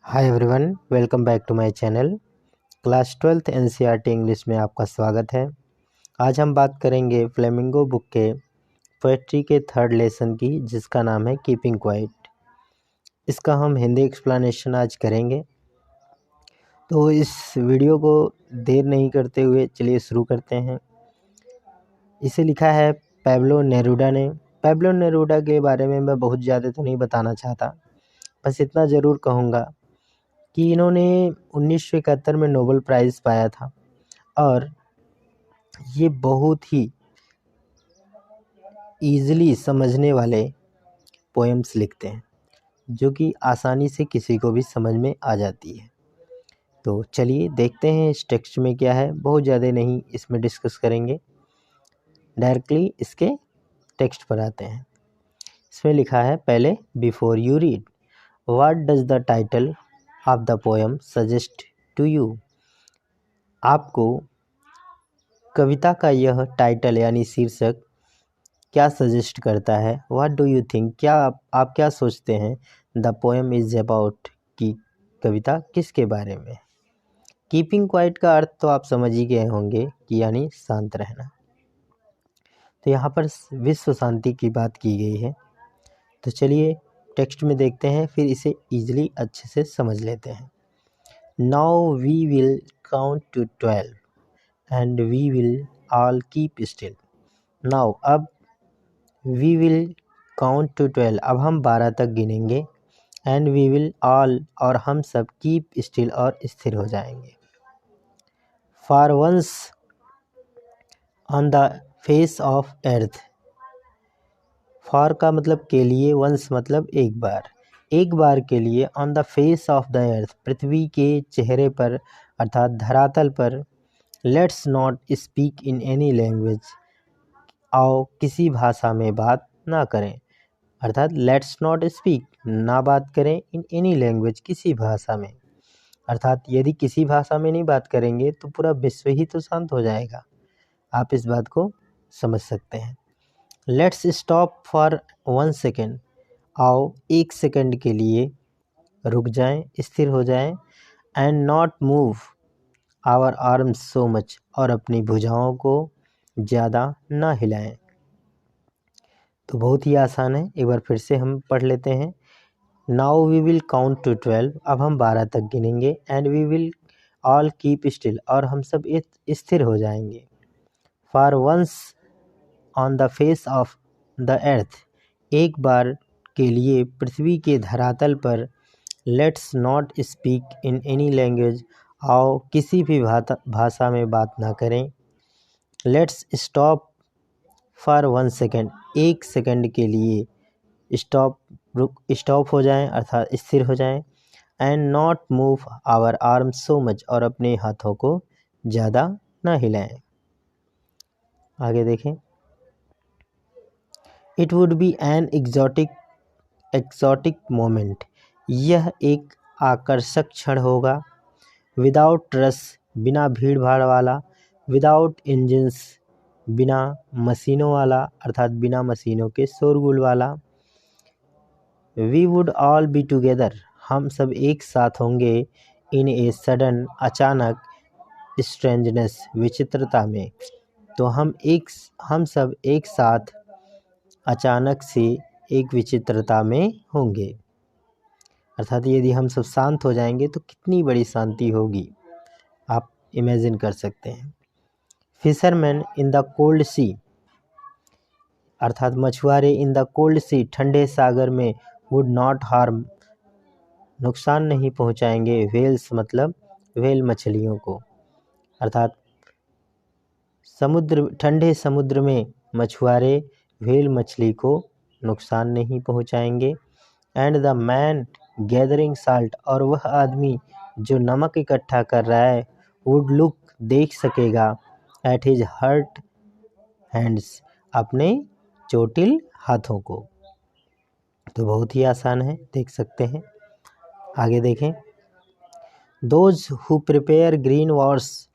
Hi everyone, welcome back to my channel. Class 12th NCERT English में आपका स्वागत है। आज हम बात करेंगे फ्लेमिंगो बुक के पोएट्री के थर्ड लेसन की, जिसका नाम है कीपिंग क्वाइट। इसका हम हिंदी एक्सप्लेनेशन आज करेंगे। तो इस वीडियो को देर नहीं करते हुए चलिए शुरू करते हैं। इसे लिखा है पैब्लो नेरूडा ने। पैब्लो नेरूडा के बारे में मैं बहुत ज़्यादा तो नहीं बताना चाहता, बस इतना ज़रूर कहूँगा कि इन्होंने 1971 में नोबेल प्राइज़ पाया था और ये बहुत ही ईज़िली समझने वाले पोएम्स लिखते हैं, जो कि आसानी से किसी को भी समझ में आ जाती है। तो चलिए देखते हैं इस टेक्स्ट में क्या है। बहुत ज़्यादा नहीं इसमें डिस्कस करेंगे, डायरेक्टली इसके टेक्स्ट पर आते हैं। इसमें लिखा है, पहले before you read, what does the title of the poem suggest to you. आपको कविता का यह टाइटल यानी शीर्षक क्या सजेस्ट करता है। व्हाट डू यू थिंक, क्या आप क्या सोचते हैं। द पोएम इज अबाउट, कि कविता किसके बारे में। कीपिंग क्वाइट का अर्थ तो आप समझ ही गए होंगे कि यानी शांत रहना। तो यहाँ पर विश्व शांति की बात की गई है। तो चलिए टेक्स्ट में देखते हैं, फिर इसे ईजिली अच्छे से समझ लेते हैं। Now we will count to 12 and we will all keep still. Now अब, वी विल काउंट टू 12 अब हम 12 तक गिनेंगे। एंड वी विल ऑल और हम सब कीप स्टिल और स्थिर हो जाएंगे। For once on the face of earth. For का मतलब के लिए, वंस मतलब एक बार के लिए। On the face of the earth पृथ्वी के चेहरे पर अर्थात धरातल पर। Let's not speak in any language, आओ किसी भाषा में बात ना करें। अर्थात लेट्स नॉट स्पीक, ना बात करें, इन एनी लैंग्वेज किसी भाषा में। अर्थात यदि किसी भाषा में नहीं बात करेंगे तो पूरा विश्व ही तो शांत हो जाएगा। आप इस बात को समझ सकते हैं। लेट्स स्टॉप फॉर 1 सेकेंड, आओ एक सेकंड के लिए रुक जाएं, स्थिर हो जाएं। And not move our arms so much, और अपनी भुजाओं को ज़्यादा ना हिलाएं। तो बहुत ही आसान है, एक बार फिर से हम पढ़ लेते हैं। Now we will count to 12 अब हम 12 तक गिनेंगे। And we will all keep still और हम सब स्थिर हो जाएंगे। For once on the face of the earth एक बार के लिए पृथ्वी के धरातल पर। Let's not speak in any language आओ किसी भी भाषा में बात ना करें। लेट्स स्टॉप फॉर 1 सेकेंड एक सेकंड के लिए स्टॉप हो जाएं अर्थात स्थिर हो जाएं। And not move our arm so much और अपने हाथों को ज़्यादा ना हिलाएं। आगे देखें। It would be an exotic moment, यह एक आकर्षक क्षण होगा। विदाउट रश, बिना भीड़ भाड़ वाला। विदाउट इंजन्स, बिना मशीनों वाला अर्थात बिना मशीनों के शोरगुल वाला। We would all be together, हम सब एक साथ होंगे। इन ए सडन, अचानक। स्ट्रेंजनेस, विचित्रता में। तो हम सब एक साथ अचानक से एक विचित्रता में होंगे। अर्थात यदि हम सब शांत हो जाएंगे तो कितनी बड़ी शांति होगी, आप इमेजिन कर सकते हैं। फिशरमैन इन द कोल्ड सी, अर्थात मछुआरे इन द कोल्ड सी, ठंडे सागर में। वुड नॉट हार्म, नुकसान नहीं पहुंचाएंगे। व्हेल्स मतलब व्हेल मछलियों को, अर्थात ठंडे समुद्र में मछुआरे व्हेल मछली को नुकसान नहीं पहुंचाएंगे। And the man gathering salt, और वह आदमी जो नमक इकट्ठा कर रहा है। वुड लुक, देख सकेगा। एट हिज हर्ट हैंड्स, अपने चोटिल हाथों को। तो बहुत ही आसान है, देख सकते हैं। आगे देखें। Those who prepare green wars,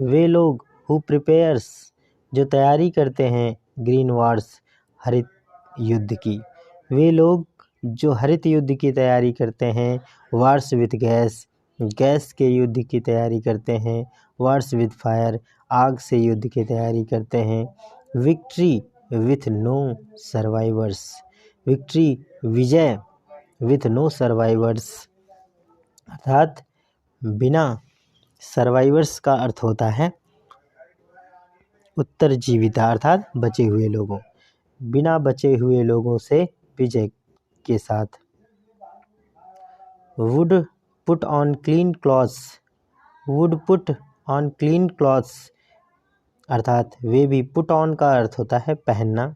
वे लोग हु प्रिपेयर्स, जो तैयारी करते हैं। ग्रीन वॉर्स, हरित युद्ध की। वे लोग जो हरित युद्ध की तैयारी करते हैं, वार्स विथ गैस, गैस के युद्ध की तैयारी करते हैं, वार्स विथ फायर, आग से युद्ध की तैयारी करते हैं, victory with no survivors, victory विजय विथ नो सर्वाइवर्स, अर्थात बिना सर्वाइवर्स का अर्थ होता है उत्तरजीविता अर्थात बचे हुए लोगों, बिना बचे हुए लोगों से विजय के साथ। Would put on clean clothes, would put on clean clothes, अर्थात वे भी, पुट ऑन का अर्थ होता है पहनना,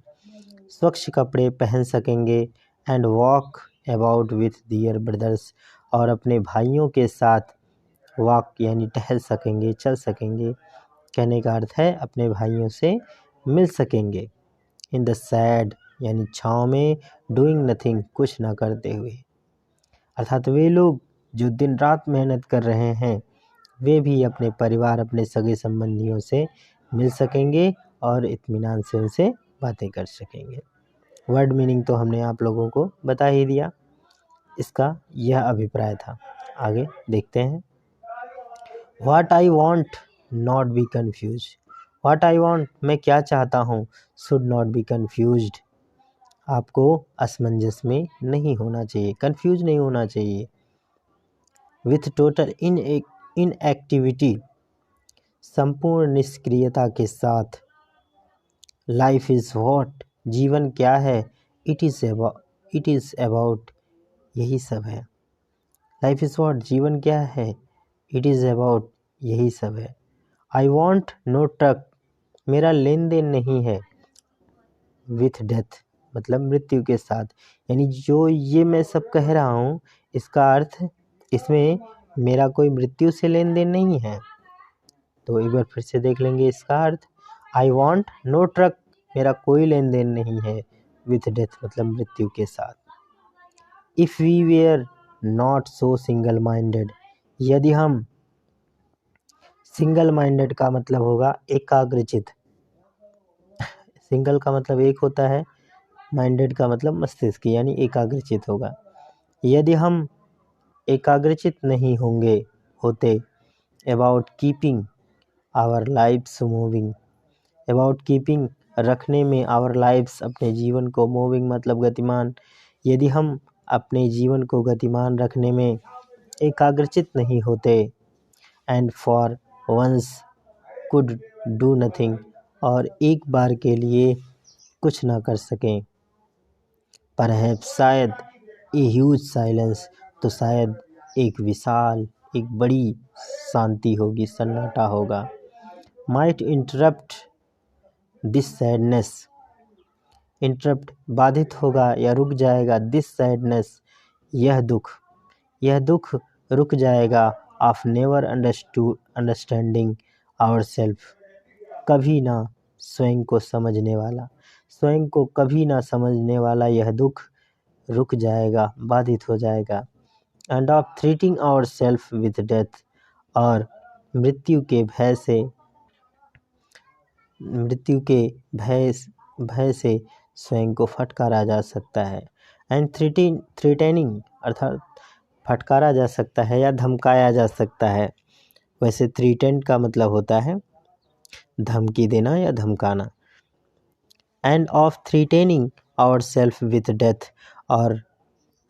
स्वच्छ कपड़े पहन सकेंगे, and walk about with their brothers, और अपने भाइयों के साथ वॉक यानी टहल सकेंगे, चल सकेंगे, कहने का अर्थ है अपने भाइयों से मिल सकेंगे। इन द सैड यानी छाँव में, डूइंग नथिंग कुछ ना करते हुए, अर्थात वे लोग जो दिन रात मेहनत कर रहे हैं वे भी अपने परिवार, अपने सगे संबंधियों से मिल सकेंगे और इत्मीनान से उनसे बातें कर सकेंगे। वर्ड मीनिंग तो हमने आप लोगों को बता ही दिया, इसका यह अभिप्राय था। आगे देखते हैं। What I want not be confuse, what I want मैं क्या चाहता हूँ, शुड नॉट बी कन्फ्यूज्ड आपको असमंजस में नहीं होना चाहिए, कन्फ्यूज नहीं होना चाहिए। विथ टोटल इनएक्टिविटी संपूर्ण निष्क्रियता के साथ। लाइफ इज़ व्हाट जीवन क्या है, इट इज़ अबाउट यही सब है। लाइफ इज़ व्हाट जीवन क्या है, इट इज़ अबाउट यही सब है। आई वॉन्ट नो ट्रक मेरा लेन देन नहीं है, विथ डेथ मतलब मृत्यु के साथ, यानी जो ये मैं सब कह रहा हूँ इसका अर्थ इसमें मेरा कोई मृत्यु से लेन देन नहीं है। तो एक बार फिर से देख लेंगे इसका अर्थ। आई वॉन्ट नो ट्रक मेरा कोई लेन देन नहीं है, विथ डेथ मतलब मृत्यु के साथ। If we were not so single minded यदि हम, सिंगल माइंडेड का मतलब होगा एकाग्रचित, सिंगल का मतलब एक होता है, माइंडेड का मतलब मस्तिष्क यानी एकाग्रचित होगा। यदि हम एकाग्रचित नहीं होते about keeping our lifes moving, about keeping रखने में, आवर लाइफ्स अपने जीवन को, मूविंग मतलब गतिमान, यदि हम अपने जीवन को गतिमान रखने में एकाग्रचित नहीं होते, and for once could do nothing और एक बार के लिए कुछ ना कर सकें, परहैप्स शायद, ए ह्यूज साइलेंस तो शायद एक विशाल, एक बड़ी शांति होगी, सन्नाटा होगा। Might interrupt this sadness, interrupt बाधित होगा या रुक जाएगा, दिस सैडनेस यह दुख रुक जाएगा, of never understanding our self कभी ना स्वयं को समझने वाला, स्वयं को कभी ना समझने वाला यह दुख रुक जाएगा, बाधित हो जाएगा। And of threatening our self with death और मृत्यु के भय से स्वयं को फटकारा जा सकता है। एंड थ्रेटनिंग अर्थात फटकारा जा सकता है या धमकाया जा सकता है। वैसे थ्रीटेंड का मतलब होता है धमकी देना या धमकाना। And of threatening our self with death और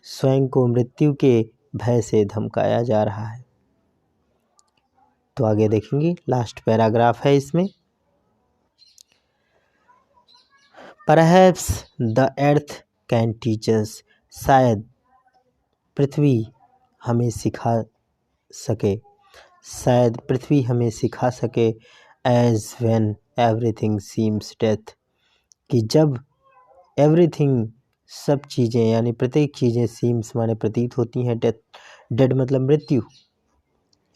स्वयं को मृत्यु के भय से धमकाया जा रहा है। तो आगे देखेंगे, लास्ट पैराग्राफ है इसमें। Perhaps the earth can teach us, शायद पृथ्वी हमें सिखा सके, शायद पृथ्वी हमें सिखा सके, as when everything seems death कि जब everything सब चीज़ें यानी प्रत्येक चीज़ें seems माने प्रतीत होती हैं, dead मतलब मृत्यु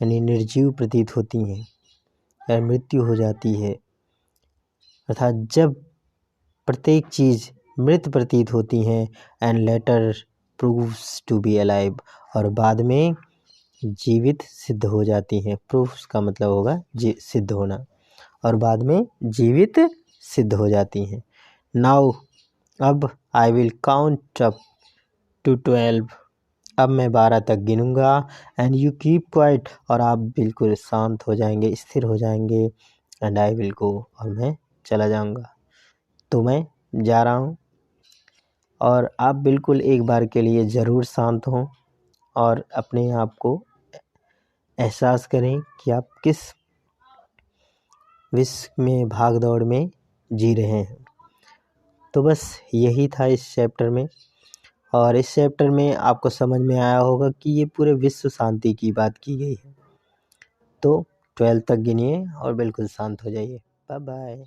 यानी निर्जीव प्रतीत होती हैं या मृत्यु हो जाती है, अर्थात जब प्रत्येक चीज़ मृत प्रतीत होती हैं, and later proves to be alive और बाद में जीवित सिद्ध हो जाती हैं। प्रूफ्स का मतलब होगा सिद्ध होना और बाद में जीवित सिद्ध हो जाती हैं। नाउ अब I will count up to 12। अब मैं 12 तक गिनूंगा एंड यू कीप क्वाइट, और आप बिल्कुल शांत हो जाएंगे, स्थिर हो जाएंगे। एंड आई विल गो, और मैं चला जाऊंगा। तो मैं जा रहा हूँ, और आप बिल्कुल एक बार के लिए ज़रूर शांत हों और अपने आप को एहसास करें कि आप किस विश्व में, भाग दौड़ में जी रहे हैं। तो बस यही था इस चैप्टर में, और इस चैप्टर में आपको समझ में आया होगा कि ये पूरे विश्व शांति की बात की गई है। तो 12 तक गिनिए और बिल्कुल शांत हो जाइए। Bye bye.